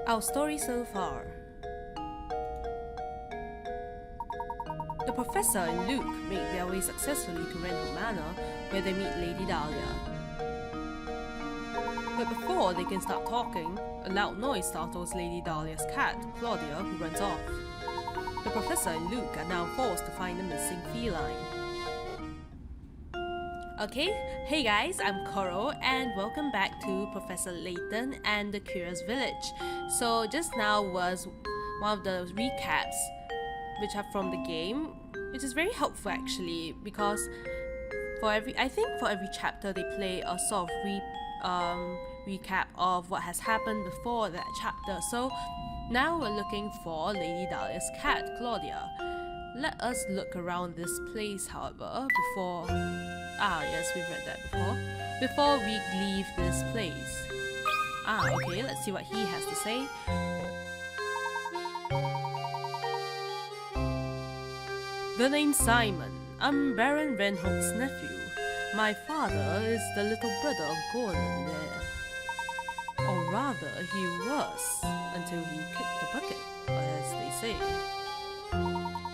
Our story so far. The professor and Luke make their way successfully to Renhook Manor, where they meet Lady Dahlia. But before they can start talking, a loud noise startles Lady Dahlia's cat, Claudia, who runs off. The professor and Luke are now forced to find the missing feline. Okay, hey guys, I'm KORO and welcome back to Professor Layton and the Curious Village. So just now was one of the recaps which are from the game, which is very helpful actually, because for every chapter they play a sort of recap of what has happened before that chapter. So now we're looking for Lady Dahlia's cat, Claudia. Let us look around this place, however, before... yes, we've read that before. Before we leave this place. Okay, let's see what he has to say. The name's Simon. I'm Baron Renhook's nephew. My father is the little brother of Gordon there. Or rather, he was, until he kicked the bucket, as they say.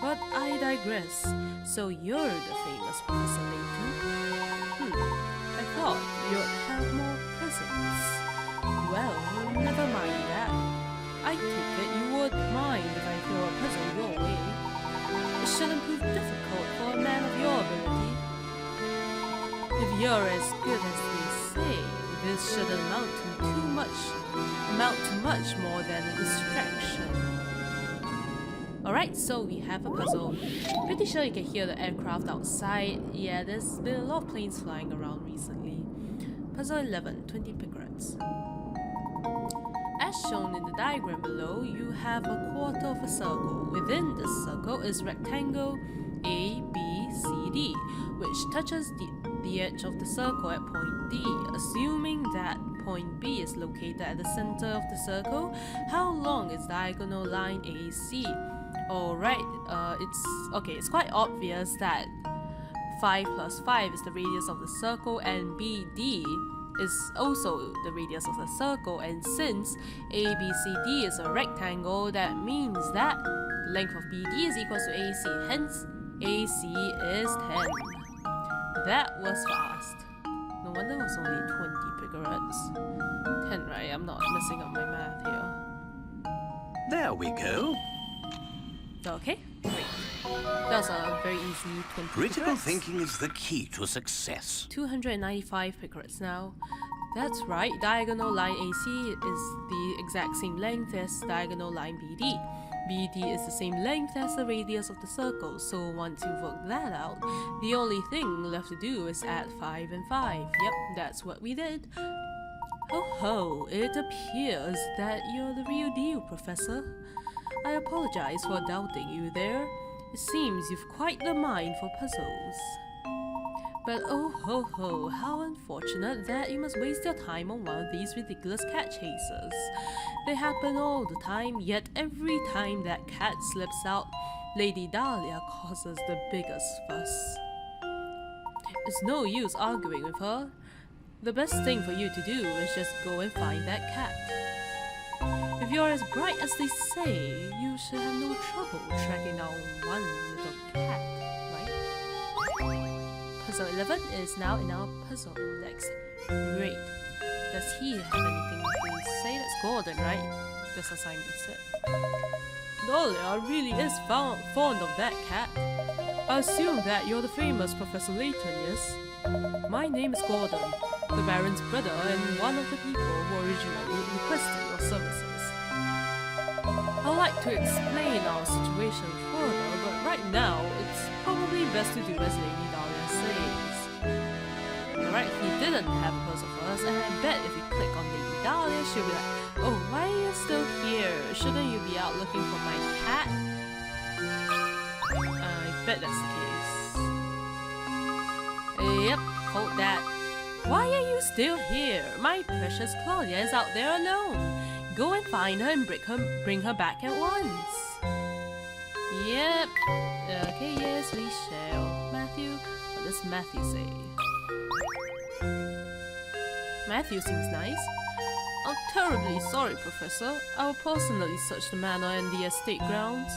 But I digress. So you're the famous Professor Layton? I thought you'd have more presents. Well, never mind that. I take it you would mind if I throw a puzzle your way. It shouldn't prove difficult for a man of your ability. If you're as good as they say, this shouldn't amount to much more than a distraction. Alright, so we have a puzzle. Pretty sure you can hear the aircraft outside. Yeah, there's been a lot of planes flying around recently. Puzzle 11, 20 picarats. As shown in the diagram below, you have a quarter of a circle. Within this circle is rectangle A, B, C, D, which touches the edge of the circle at point D. Assuming that point B is located at the center of the circle, how long is diagonal line AC? Alright, it's quite obvious that 5 plus 5 is the radius of the circle and BD is also the radius of the circle, and since ABCD is a rectangle, that means that the length of BD is equal to AC, hence AC is 10. That was fast. No wonder it was only 20 picarats. 10, right? I'm not messing up my math here. There we go. Okay, great. That was a very easy 20 Critical picarats. thinking is the key to success. 295 picarats now. That's right, diagonal line AC is the exact same length as diagonal line BD. BD is the same length as the radius of the circle, so once you've worked that out, the only thing left to do is add 5 and 5. Yep, that's what we did. Oh ho, it appears that you're the real deal, Professor. I apologize for doubting you there. It seems you've quite the mind for puzzles. But oh ho ho, how unfortunate that you must waste your time on one of these ridiculous cat chases. They happen all the time, yet every time that cat slips out, Lady Dahlia causes the biggest fuss. It's no use arguing with her. The best thing for you to do is just go and find that cat. If you're as bright as they say, you should have no trouble tracking down one little cat, right? Puzzle 11 is now in our puzzle index. Great. Does he have anything to say? That's Gordon, right? Just as Simon said. Dahlia really is fond of that cat. I assume that you're the famous Professor Layton, yes? My name is Gordon, the Baron's brother and one of the people who originally requested your services. I'd like to explain our situation further, but right now, it's probably best to do as Lady Dahlia says. Alright, he didn't have a puzzle for us, and I bet if you click on Lady Dahlia, she'll be like, oh, why are you still here? Shouldn't you be out looking for my cat? I bet that's the case. Yep, hold that. Why are you still here? My precious Claudia is out there alone. Go and find her and bring her back at once. Yep. Okay, yes, we shall. Matthew, what does Matthew say? Matthew seems nice. I'm terribly sorry, Professor. I will personally search the manor and the estate grounds.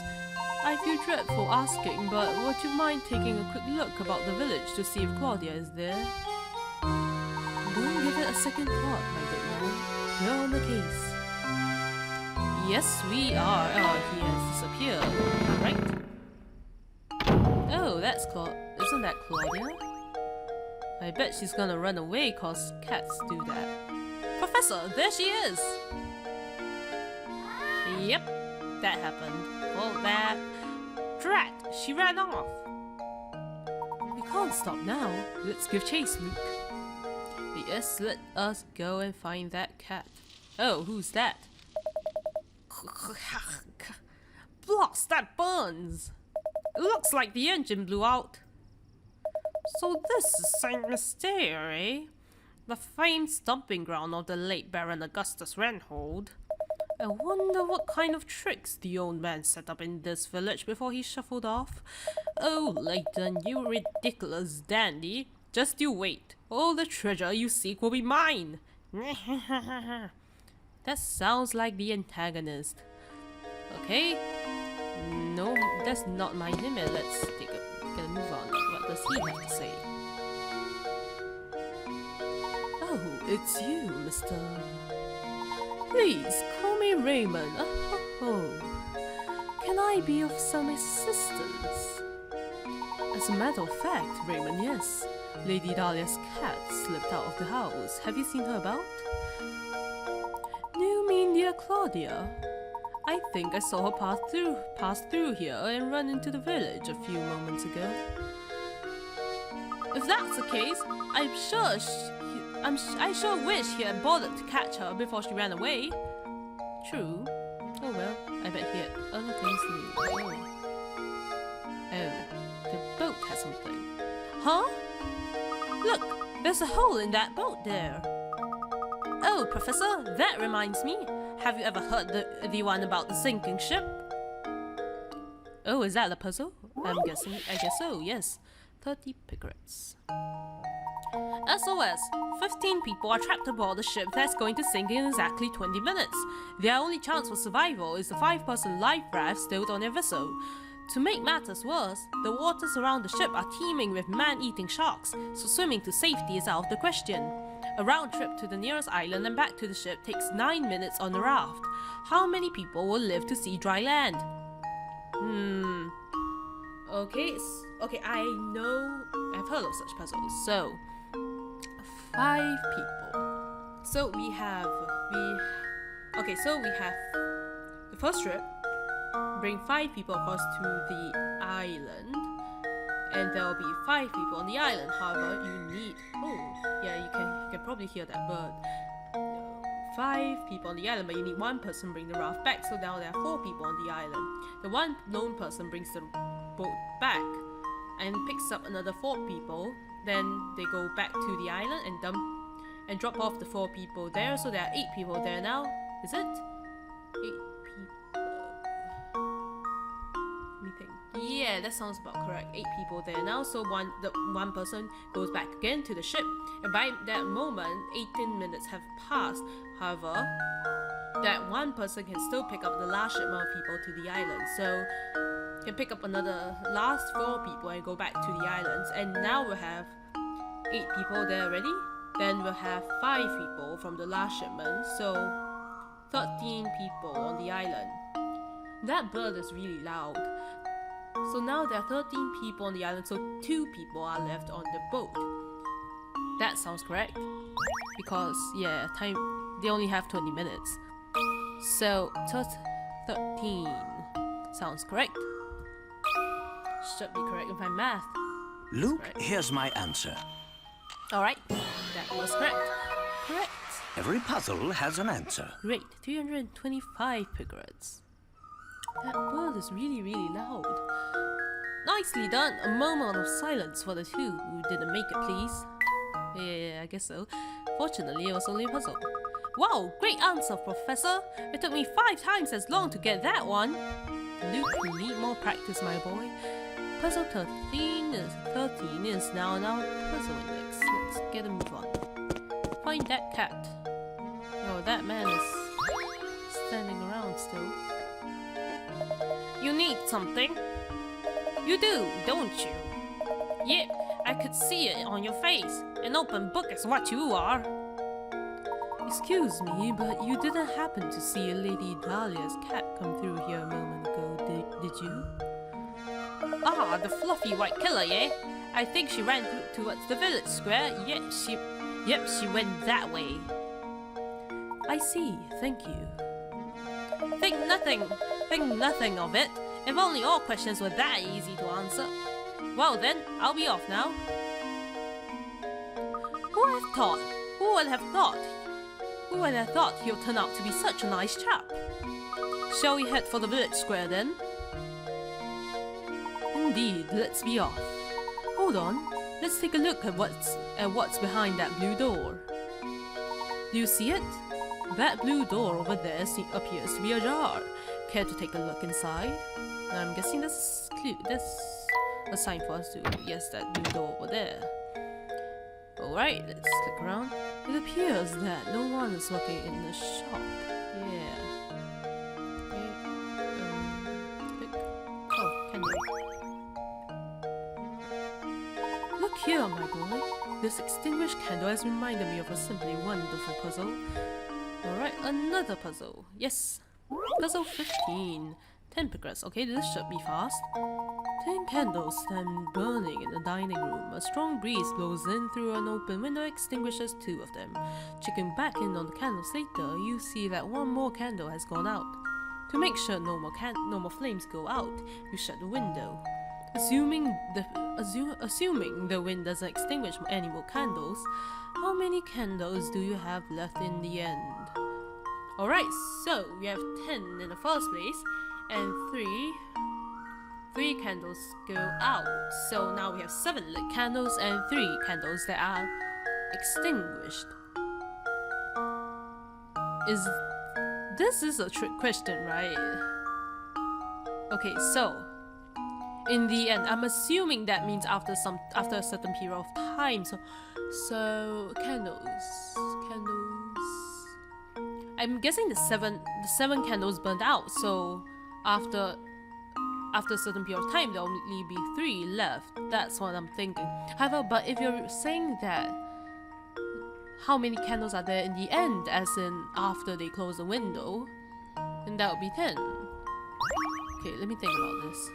I feel dreadful asking, but would you mind taking a quick look about the village to see if Claudia is there? Don't give it a second thought, my good man. You're on the case. Yes, we are. Oh, he has disappeared. Right? Oh, that's Isn't that Claudia? I bet she's gonna run away cause cats do that. Professor, there she is! Yep, that happened. Well, that... Drat! She ran off! We can't stop now. Let's give chase, Luke. Yes, let us go and find that cat. Oh, who's that? Blast, that burns! It looks like the engine blew out. So this is Saint Mystere, eh? The famed stomping ground of the late Baron Augustus Renhold. I wonder what kind of tricks the old man set up in this village before he shuffled off. Oh, Layton, you ridiculous dandy. Just you wait. All the treasure you seek will be mine. That sounds like the antagonist. Okay. No, that's not my limit. Let's get a move on. What does he have to say? Oh, it's you, Mr. Please, call me Raymond. Can I be of some assistance? As a matter of fact, Raymond, yes. Lady Dahlia's cat slipped out of the house. Have you seen her about? Do you mean dear Claudia? I think I saw her pass through here and run into the village a few moments ago. If that's the case, I sure wish he had bothered to catch her before she ran away. True. Oh well, I bet he had other things to do. Oh, the boat has something. Huh? Look, there's a hole in that boat there. Oh, Professor, that reminds me. Have you ever heard the one about the sinking ship? Oh, is that the puzzle? I guess so, yes. 30 picarets. SOS! 15 people are trapped aboard a ship that's going to sink in exactly 20 minutes. Their only chance for survival is the 5-person life raft stowed on their vessel. To make matters worse, the waters around the ship are teeming with man-eating sharks, so swimming to safety is out of the question. A round trip to the nearest island and back to the ship takes 9 minutes on the raft. How many people will live to see dry land? Okay, I know... I've heard of such puzzles. So, 5 people. So we have the first trip. Bring 5 people across to the island, and there will be 5 people on the island. However, you need... Oh, yeah, you can probably hear that bird. 5 people on the island, but you need 1 person bring the raft back, so now there are 4 people on the island. The one lone person brings the boat back and picks up another 4 people. Then they go back to the island and drop off the 4 people there, so there are 8 people there now. Is it? 8 people. Let me think. Yeah, that sounds about correct. 8 people there now, so one person goes back again to the ship, and by that moment 18 minutes have passed. However, that one person can still pick up the last shipment of people to the island, so can pick up another last 4 people and go back to the islands. And now we'll have 8 people there already. Then we'll have 5 people from the last shipment, so 13 people on the island. That bird is really loud. So now there are 13 people on the island, so 2 people are left on the boat. That sounds correct. Because, yeah, they only have 20 minutes. So, 13 sounds correct. Should be correct if my math. Luke, here's my answer. Alright, that was correct. Correct. Every puzzle has an answer. Great, 325 picarets. That bird is really, really loud. Nicely done. A moment of silence for the 2 who didn't make it, please. Yeah, I guess so. Fortunately, it was only a puzzle. Wow, great answer, Professor. It took me 5 times as long to get that one. Luke, you need more practice, my boy. Puzzle 13 is now puzzle index. Let's get a move on. Find that cat. Oh, that man is standing around still. You need something? You do, don't you? Yep, I could see it on your face. An open book is what you are. Excuse me, but you didn't happen to see Lady Dahlia's cat come through here a moment ago, did you? Ah, the fluffy white killer, yeah? I think she ran towards the village square. Yep, she went that way. I see, thank you. Think nothing of it. If only all questions were that easy to answer. Well then, I'll be off now. Who would have thought? Who would have thought he'll turn out to be such a nice chap? Shall we head for the village square then? Indeed, let's be off. Hold on, let's take a look at what's behind that blue door. Do you see it? That blue door over there appears to be ajar. Care to take a look inside? I'm guessing that's a sign for us to yes, that blue door over there. Alright, let's click around. It appears that no one is working in the shop. Yeah. Okay. Click. Oh, candle. Look here, my boy. This extinguished candle has reminded me of a simply wonderful puzzle. Alright, another puzzle. Yes. Puzzle 15. 10 progress. Okay, this should be fast. 10 candles stand burning in the dining room. A strong breeze blows in through an open window, extinguishes 2 of them. Checking back in on the candles later, you see that 1 more candle has gone out. To make sure no more flames go out, you shut the window. Assuming the wind doesn't extinguish any more candles, how many candles do you have left in the end? Alright, so we have 10 in the first place, and 3 candles go out. So now we have 7 lit candles and 3 candles that are extinguished. This is a trick question, right? Okay, so in the end, I'm assuming that means after a certain period of time. So candles. I'm guessing the seven candles burned out. So after a certain period of time, there'll only be 3 left. That's what I'm thinking. However, but if you're saying that, how many candles are there in the end, as in after they close the window, then that would be 10. Okay, let me think about this.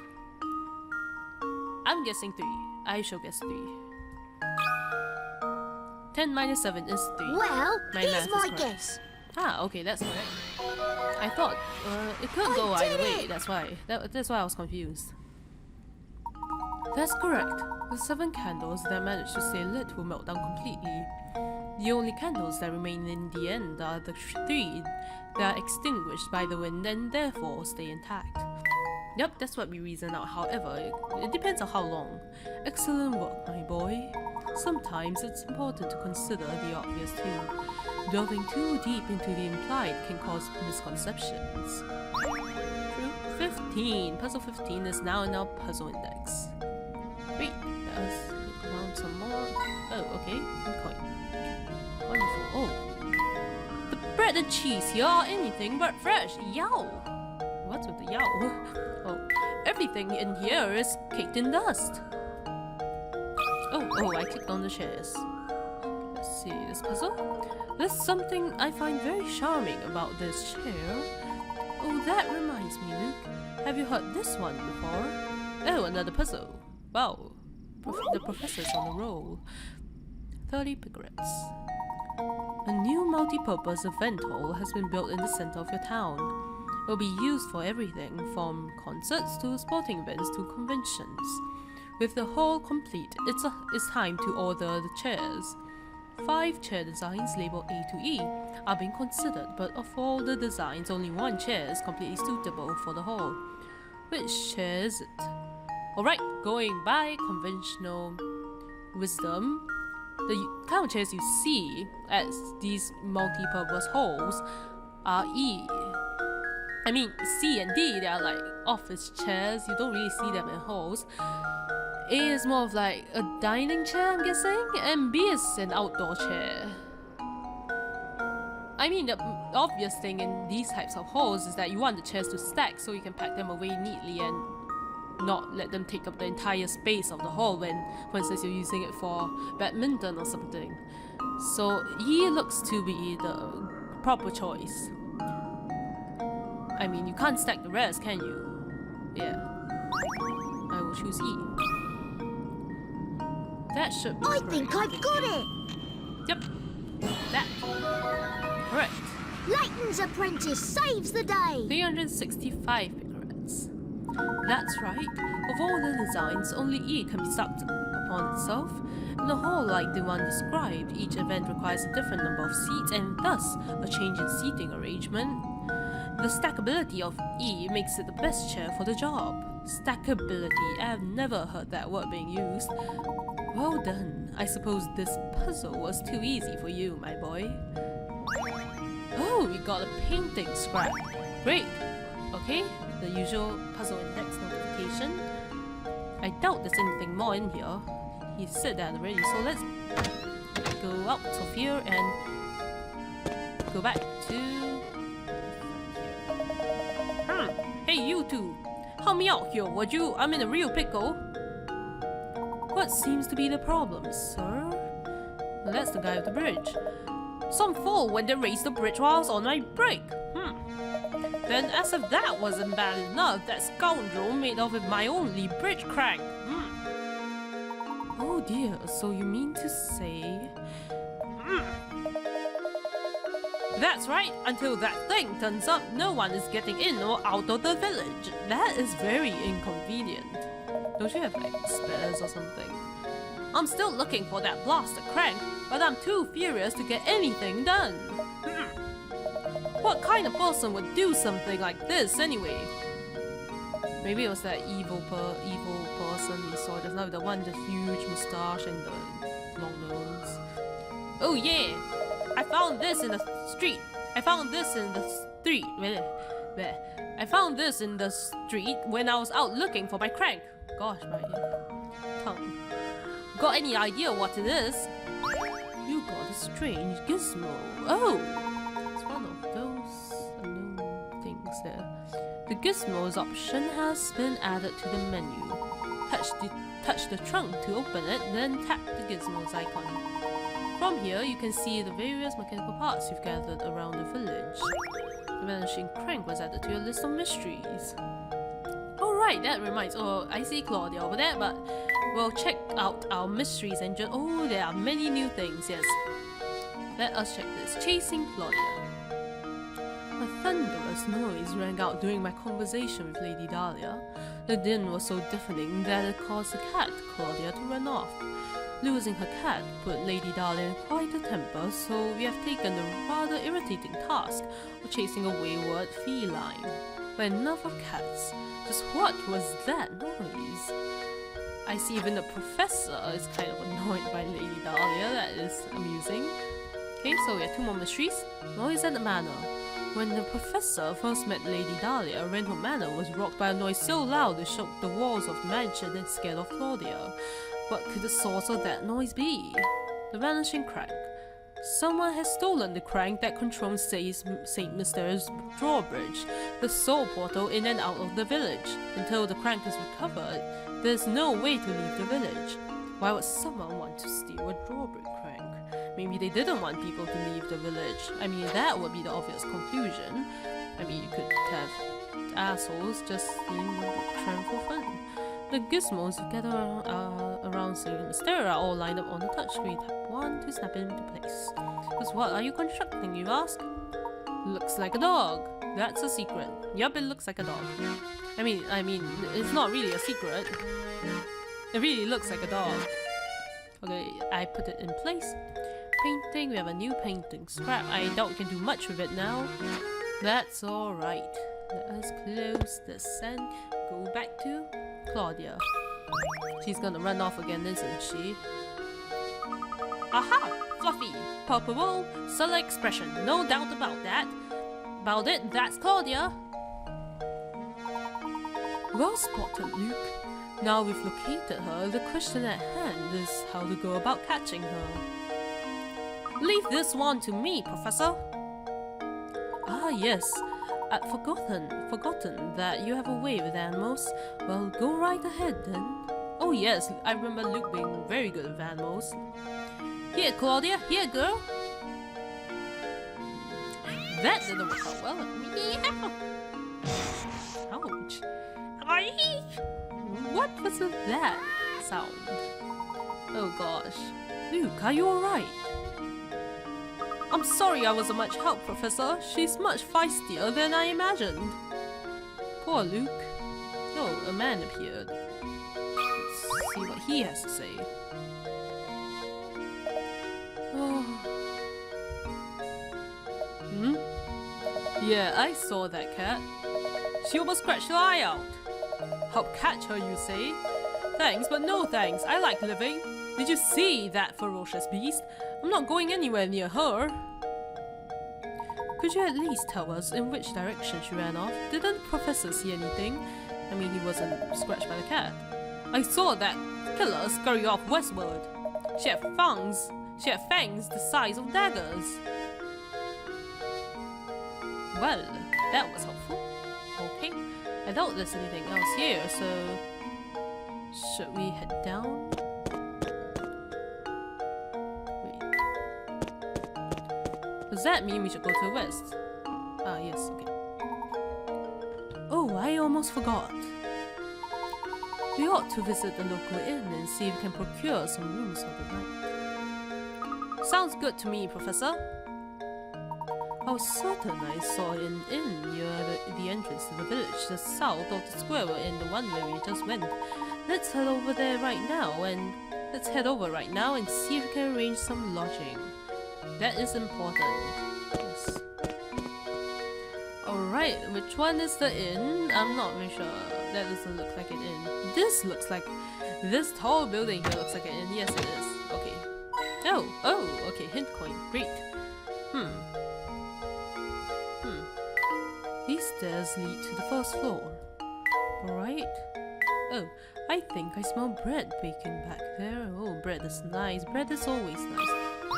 I'm guessing 3. I shall guess 3. 10 minus 7 is 3. Well, here's math my is correct. guess. Ah, okay, that's correct. I thought it could go either way. That's why I was confused. That's correct. The 7 candles that managed to stay lit will melt down completely. The only candles that remain in the end are the 3 that are extinguished by the wind and therefore stay intact. Yep, that's what we reason out. However, it depends on how long. Excellent work, my boy. Sometimes it's important to consider the obvious too. Delving too deep into the implied can cause misconceptions. True. 15. Puzzle 15 is now in our puzzle index. Wait, let's look around some more. Oh, okay. Good coin. Wonderful. Oh. The bread and cheese here are anything but fresh. Yow! What's with the yow? Oh, everything in here is caked in dust. Oh, I clicked on the chairs. Let's see this puzzle. There's something I find very charming about this chair. Oh, that reminds me, Luke. Have you heard this one before? Oh, another puzzle. Wow. The professor's on a roll. 30 piglets. A new multi-purpose event hall has been built in the center of your town. It will be used for everything from concerts to sporting events to conventions. With the hall complete, it's time to order the chairs. 5 chair designs labeled A to E are being considered, but of all the designs, only 1 chair is completely suitable for the hall. Which chair is it? Alright, going by conventional wisdom, the kind of chairs you see at these multi-purpose halls are E. I mean, C and D, they are like office chairs. You don't really see them in halls. A is more of like a dining chair, I'm guessing, and B is an outdoor chair. I mean, the obvious thing in these types of halls is that you want the chairs to stack so you can pack them away neatly and not let them take up the entire space of the hall when, for instance, you're using it for badminton or something. So E looks to be the proper choice. I mean, you can't stack the rest, can you? Yeah. I will choose E. That should be I correct. think I've got it! Yep. That. Correct. Layton's apprentice saves the day! 365 picarets. That's right. Of all the designs, only E can be stuck upon itself. In a hall like the one described, each event requires a different number of seats and thus a change in seating arrangement. The stackability of E makes it the best chair for the job. Stackability, I have never heard that word being used. Well done. I suppose this puzzle was too easy for you, my boy. Oh, we got a painting scrap. Great. Okay, the usual puzzle index notification. I doubt there's anything more in here. He said that already, so let's go out of here and go back to... Hey, you two! Help me out here, would you? I'm in a real pickle. What seems to be the problem, sir? Well, that's the guy with the bridge. Some fool went to raise the bridge while I was on my break. Then, as if that wasn't bad enough, that scoundrel made off with my only bridge crank. Oh dear, so you mean to say... That's right, until that thing turns up, no one is getting in or out of the village. That is very inconvenient. Don't you have like spares or something? I'm still looking for that blasted crank, but I'm too furious to get anything done. What kind of person would do something like this anyway? Maybe it was that evil person we saw just now, the one with the huge moustache and the long nose. Oh yeah! I found this in the street. I found this in the street. I found this in the street when I was out looking for my crank. Gosh, my tongue. Got any idea what it is? You got a strange gizmo. Oh! It's one of those unknown things there. The gizmos option has been added to the menu. Touch the trunk to open it, then tap the gizmos icon. From here, you can see the various mechanical parts you've gathered around the village. The vanishing crank was added to your list of mysteries. Alright, that reminds... Oh, I see Claudia over there, but we'll check out our mysteries and just... Oh, there are many new things, yes. Let us check this. Chasing Claudia. A thunderous noise rang out during my conversation with Lady Dahlia. The din was so deafening that it caused the cat, Claudia, to run off. Losing her cat put Lady Dahlia in quite a temper, so we have taken the rather irritating task of chasing a wayward feline. But enough of cats. Just what was that noise? I see even the professor is kind of annoyed by Lady Dahlia. That is amusing. Okay, so we have two more mysteries. Noise at the manor. When the professor first met Lady Dahlia, Rental Manor was rocked by a noise so loud it shook the walls of the mansion and scared off Claudia. What could the source of that noise be? The vanishing crank. Someone has stolen the crank that controls St. Myster's drawbridge, the soul portal in and out of the village. Until the crank is recovered, there's no way to leave the village. Why would someone want to steal a drawbridge crank? Maybe they didn't want people to leave the village. I mean, that would be the obvious conclusion. I mean, you could have assholes just stealing the crank for fun. The gizmos gathered around St. Myster are all lined up on the touchscreen. Tap 1 to snap it into place. Because what are you constructing, you ask? Looks like a dog. That's a secret. Yup, it looks like a dog. I mean, it's not really a secret. It really looks like a dog. Okay, I put it in place. Painting, we have a new painting scrap. I doubt we can do much with it now. That's alright. Let us close this and go back to Claudia. She's gonna run off again, isn't she? Aha! Fluffy! Palpable! Subtle expression. No doubt about that. About it, that's Claudia. Well spotted, Luke. Now we've located her, the question at hand is how to go about catching her. Leave this one to me, Professor. Ah, yes. I'd forgotten that you have a way with animals. Well, go right ahead then. Oh yes, I remember Luke being very good with animals. Here, Claudia. Here, girl. That didn't work out well. Ouch. What was that sound? Oh gosh. Luke, are you alright? I'm sorry I wasn't much help, Professor. She's much feistier than I imagined. Poor Luke. Oh, a man appeared. Let's see what he has to say. Oh. Hmm? Yeah, I saw that cat. She almost scratched your eye out. Help catch her, you say? Thanks, but no thanks. I like living. Did you see that ferocious beast? I'm not going anywhere near her. Could you at least tell us in which direction she ran off? Didn't the professor see anything? I mean, he wasn't scratched by the cat. I saw that killer scurry off westward. She had fangs. She had fangs the size of daggers. Well, that was helpful. Okay, I doubt there's anything else here, so should we head down? Does that mean we should go to the west? Ah, yes, okay. Oh, I almost forgot. We ought to visit the local inn and see if we can procure some rooms for the night. Sounds good to me, Professor. I was certain I saw an inn near the entrance to the village, just south of the square in the one where we just went. Let's head over right now and see if we can arrange some lodging. That is important. Yes. Alright, which one is the inn? I'm not very sure. That doesn't look like an inn. This tall building here looks like an inn. Yes, it is. Okay. Oh, okay, hint coin. Great. These stairs lead to the first floor. Alright. Oh, I think I smell bread baking back there. Oh, bread is nice. Bread is always nice.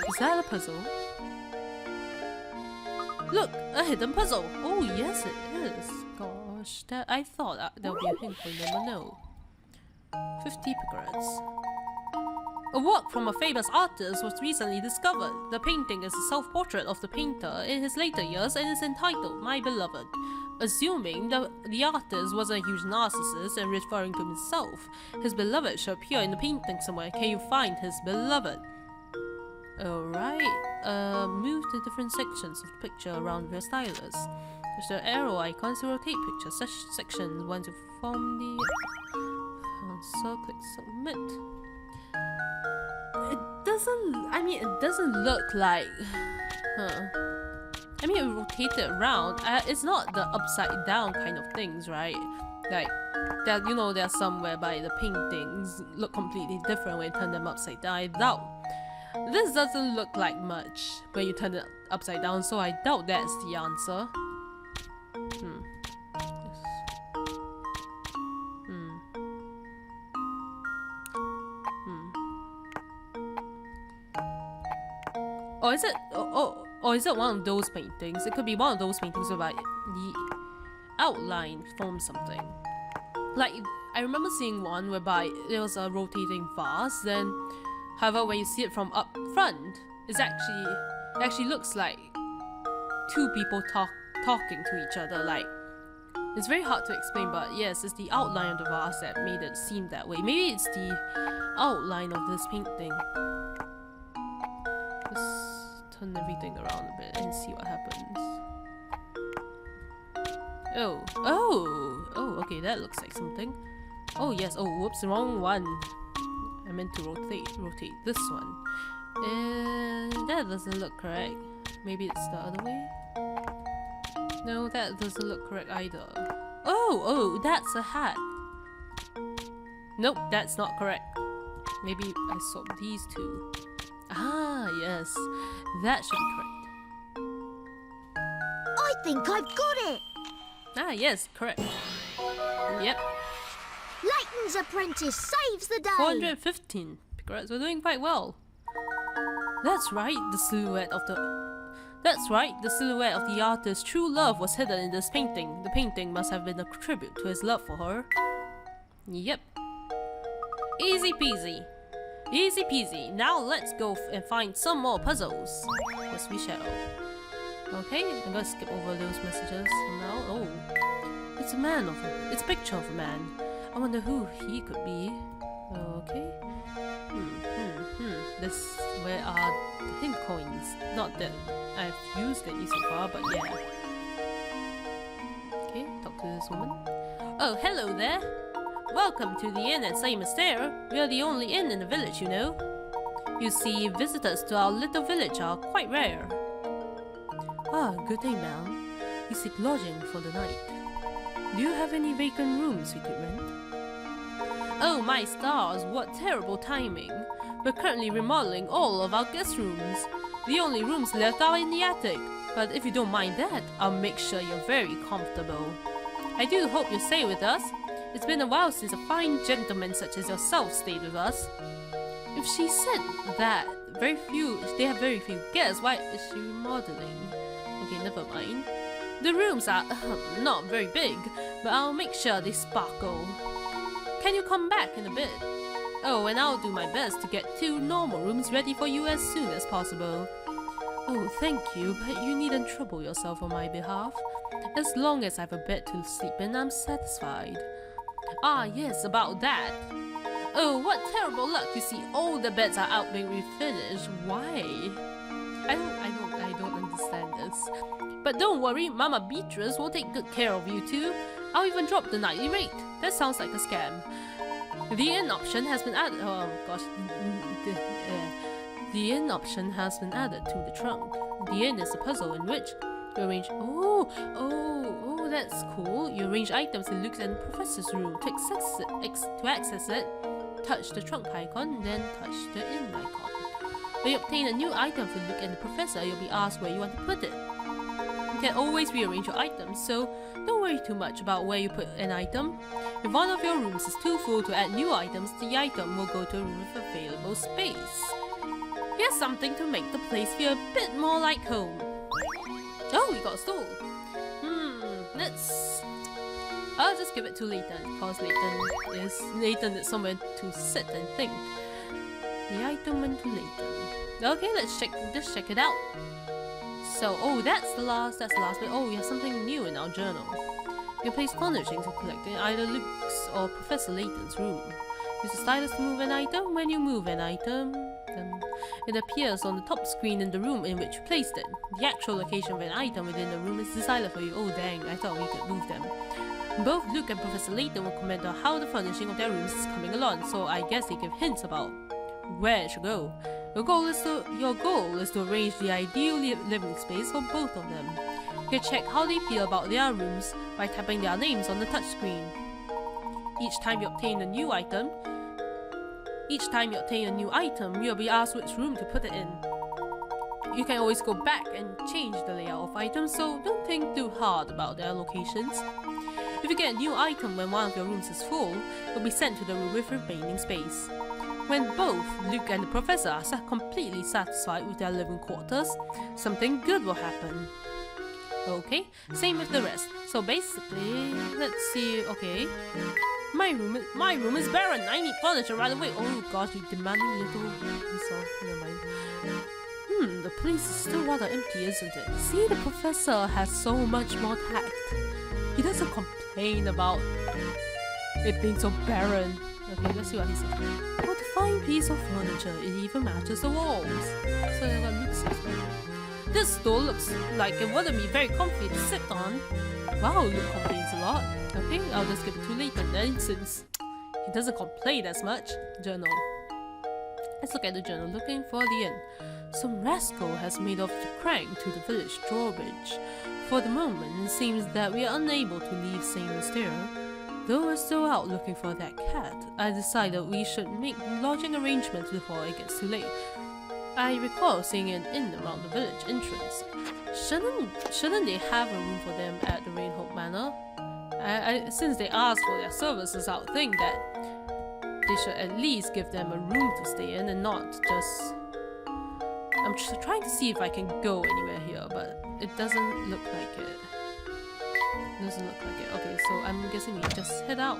Is that a puzzle? Look! A hidden puzzle! Oh yes it is! Gosh, I thought there would be a hint for them, but no. 50 picarets. A work from a famous artist was recently discovered. The painting is a self-portrait of the painter in his later years and is entitled My Beloved. Assuming the artist wasn't a huge narcissist and referring to himself, his beloved should appear in the painting somewhere. Can you find his beloved? Alright, move the different sections of the picture around with your stylus. There's the arrow icons to rotate pictures. Such sections want to form the... So click submit. It doesn't look like... I mean, it rotated around. It's not the upside down kind of things, right? Like, that, you know, there's some whereby the paintings look completely different when you turn them upside down. I doubt. This doesn't look like much when you turn it upside down, so I doubt that's the answer. Or is it? Or is it one of those paintings? It could be one of those paintings whereby the outline forms something. Like, I remember seeing one whereby there was a rotating vase. Then, however, when you see it from up front, it actually looks like two people talking to each other. Like, it's very hard to explain, but yes, it's the outline of the vase that made it seem that way. Maybe it's the outline of this painting. Turn everything around a bit and see what happens. Oh, okay, that looks like something. Oh yes, oh whoops, wrong one. I meant to rotate this one. And that doesn't look correct. Maybe it's the other way? No, that doesn't look correct either. Oh, that's a hat. Nope, that's not correct. Maybe I swap these two. Ah, yes. That should be correct. I think I've got it! Ah, yes, correct. Yep. Layton's apprentice saves the day! 415. Congrats, we're doing quite well. That's right, the silhouette of That's right, the silhouette of the artist's true love was hidden in this painting. The painting must have been a tribute to his love for her. Yep. Easy peasy. Easy peasy. Now let's go and find some more puzzles. Yes, we shall. Okay, I'm gonna skip over those messages for now. Oh, it's it's a picture of a man. I wonder who he could be. Okay. Where are the hint coins? Not that I've used any so far, but yeah. Okay, talk to this woman. Oh, hello there. Welcome to the inn at Saint Mysterio. We are the only inn in the village, you know. You see, visitors to our little village are quite rare. Ah, good day, ma'am. You seek lodging for the night. Do you have any vacant rooms we could rent? Oh my stars, what terrible timing. We're currently remodeling all of our guest rooms. The only rooms left are in the attic. But if you don't mind that, I'll make sure you're very comfortable. I do hope you'll stay with us. It's been a while since a fine gentleman such as yourself stayed with us. If she said that they have very few guests, why is she remodeling? Okay, never mind. The rooms are not very big, but I'll make sure they sparkle. Can you come back in a bit? Oh, and I'll do my best to get 2 normal rooms ready for you as soon as possible. Oh, thank you, but you needn't trouble yourself on my behalf. As long as I have a bed to sleep in, I'm satisfied. Ah, yes, about that. Oh, what terrible luck! You see, all the beds are out being refinished. Why? I don't understand this. But don't worry, Mama Beatrice will take good care of you too. I'll even drop the nightly rate. That sounds like a scam. The inn option has been added. Oh gosh, the inn option has been added to the trunk. The inn is a puzzle in which you arrange. Oh, that's cool. You arrange items in Luke's and Professor's room. To access it, touch the trunk icon, then touch the inn icon. When you obtain a new item for Luke and the Professor, you'll be asked where you want to put it. You can always rearrange your items, so don't worry too much about where you put an item. If one of your rooms is too full to add new items, the item will go to a room with available space. Here's something to make the place feel a bit more like home. Oh, we got a stool. I'll just give it to Layton, because Layton is somewhere to sit and think. The item went to Layton. Okay, let's check it out. So, oh, that's the last bit. Oh, we have something new in our journal. You can place furnishings you collect in either Luke's or Professor Layton's room. Use the stylus to move an item. When you move an item, then it appears on the top screen in the room in which you placed it. The actual location of an item within the room is decided for you. Oh dang, I thought we could move them. Both Luke and Professor Layton will comment on how the furnishing of their rooms is coming along, so I guess they give hints about where it should go. Your goal is to arrange the ideal living space for both of them. You can check how they feel about their rooms by tapping their names on the touchscreen. Each time you obtain a new item, you'll be asked which room to put it in. You can always go back and change the layout of items, so don't think too hard about their locations. If you get a new item when one of your rooms is full, it will be sent to the room with remaining space. When both Luke and the Professor are completely satisfied with their living quarters, something good will happen. Okay, same with the rest. So basically, let's see. Okay, my room is barren. I need furniture right away. Oh gosh, you demanding little piece of. Never mind. The place is still rather empty, isn't it? See, the Professor has so much more tact. He doesn't complain about it being so barren. Okay, let's see what he says. What a fine piece of furniture. It even matches the walls. So what Luke says. This stool looks like it wouldn't be very comfy to sit on. Wow, Luke complains a lot. Okay, I'll just give it to Layton then, since he doesn't complain as much. Journal. Let's look at the journal, looking for the inn. Some rascal has made off the crank to the village drawbridge. For the moment, it seems that we are unable to leave Saint Mysterio. Though we're still out looking for that cat, I decided we should make lodging arrangements before it gets too late. I recall seeing an inn around the village entrance. Shouldn't they have a room for them at the Rainhope Manor? Since they asked for their services, I would think that they should at least give them a room to stay in and not just I'm trying to see if I can go anywhere here, but it doesn't look like it. Okay, so I'm guessing we just head out.